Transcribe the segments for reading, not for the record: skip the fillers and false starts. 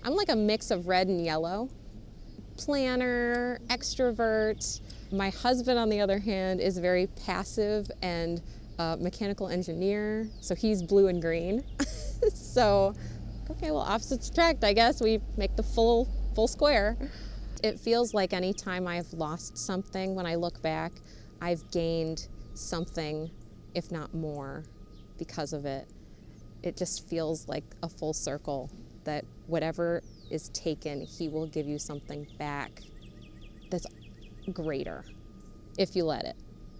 I'm like a mix of red and yellow. Planner, extrovert. My husband, on the other hand, is very passive and mechanical engineer, so he's blue and green. So, okay, well, opposites attract, I guess. We make the full square. It feels like any time I've lost something, when I look back, I've gained something, if not more, because of it. It just feels like a full circle, that whatever is taken, he will give you something back that's greater if you let it.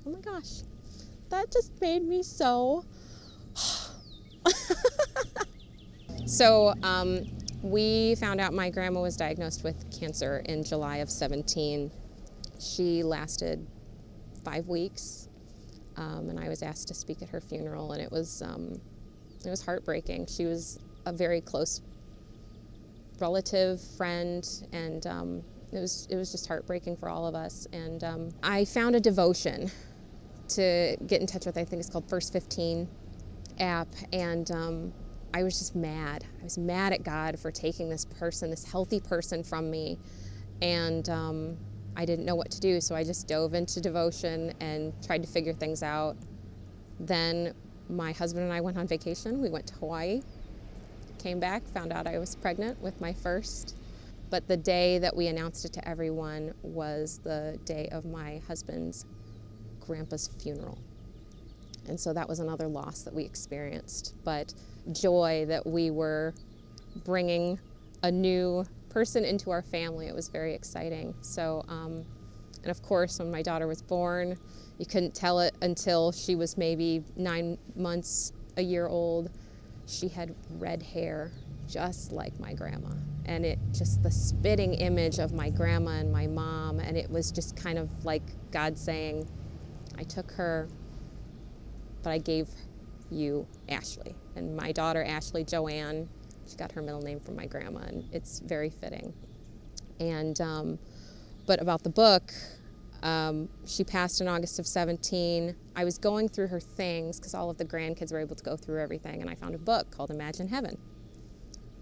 Oh my gosh, that just made me so... So we found out my grandma was diagnosed with cancer in July of 17. She lasted 5 weeks, and I was asked to speak at her funeral, and it was heartbreaking. She was a very close relative, friend, and it was just heartbreaking for all of us. And I found a devotion to get in touch with. I think it's called First 15 app, and I was just mad. I was mad at God for taking this person, this healthy person, from me, and I didn't know what to do, so I just dove into devotion and tried to figure things out. Then my husband and I went on vacation. We went to Hawaii, came back, found out I was pregnant with my first. But the day that we announced it to everyone was the day of my husband's grandpa's funeral. And so that was another loss that we experienced. But joy that we were bringing a new person into our family, it was very exciting. So, and of course, when my daughter was born, you couldn't tell it until she was maybe 9 months, a year old. She had red hair, just like my grandma. And it just, the spitting image of my grandma and my mom, and it was just kind of like God saying, I took her, but I gave you Ashley. And my daughter, Ashley Joanne, she got her middle name from my grandma, and it's very fitting. And, but about the book, she passed in August of 17. I was going through her things, because all of the grandkids were able to go through everything, and I found a book called Imagine Heaven.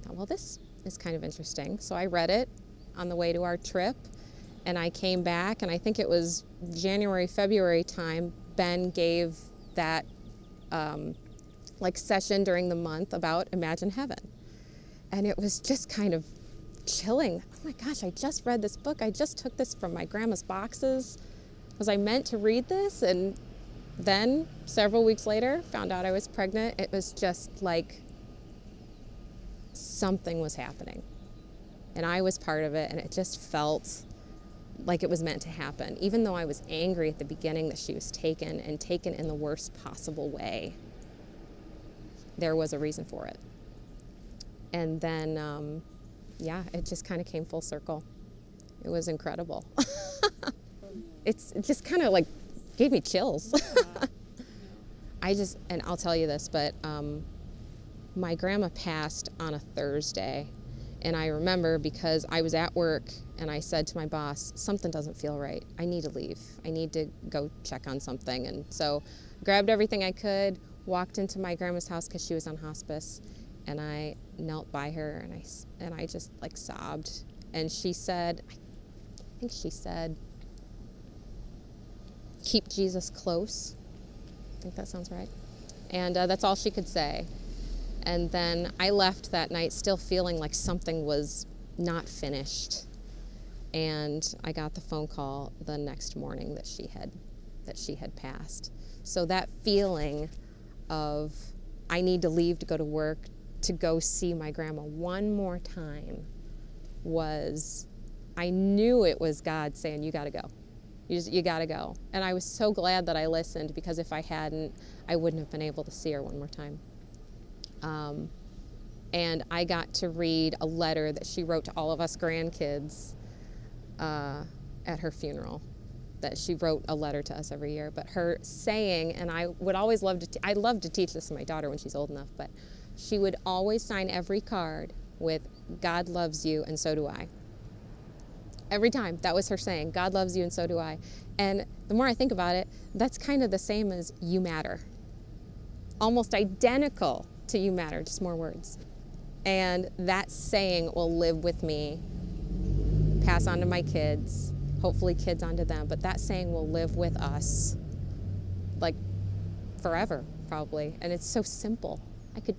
I thought, well, this is kind of interesting. So I read it on the way to our trip, and I came back, and I think it was January, February time, Ben gave that session during the month about Imagine Heaven. And it was just kind of chilling. Oh my gosh, I just read this book. I just took this from my grandma's boxes. Was I meant to read this? And then several weeks later, found out I was pregnant. It was just like something was happening. And I was part of it, and it just felt like it was meant to happen. Even though I was angry at the beginning that she was taken, and taken in the worst possible way, there was a reason for it. And then, yeah, it just kind of came full circle. It was incredible. It just kind of like gave me chills. And I'll tell you this, but my grandma passed on a Thursday. And I remember, because I was at work and I said to my boss, something doesn't feel right. I need to leave. I need to go check on something. And so grabbed everything I could, walked into my grandma's house because she was on hospice, and I knelt by her, and I just like sobbed. And she said, I think she said, keep Jesus close. I think that sounds right. And that's all she could say. And then I left that night still feeling like something was not finished. And I got the phone call the next morning that she had passed. So that feeling of I need to leave to go to work to go see my grandma one more time was, I knew it was God saying, you got to go. You got to go. And I was so glad that I listened, because if I hadn't, I wouldn't have been able to see her one more time. And I got to read a letter that she wrote to all of us grandkids at her funeral, that she wrote a letter to us every year. But her saying, and I would always love to, I'd love to teach this to my daughter when she's old enough, but she would always sign every card with, God loves you and so do I. Every time, that was her saying, God loves you and so do I. And the more I think about it, that's kind of the same as you matter. Almost identical to you matter, just more words. And that saying will live with me, pass on to my kids, hopefully kids onto them, but that saying will live with us like forever, probably. And it's so simple. I could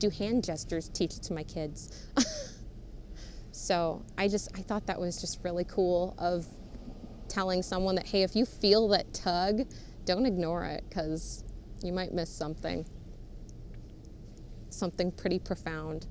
do hand gestures, teach it to my kids. So I thought that was just really cool of telling someone that, hey, if you feel that tug, don't ignore it, because you might miss something pretty profound.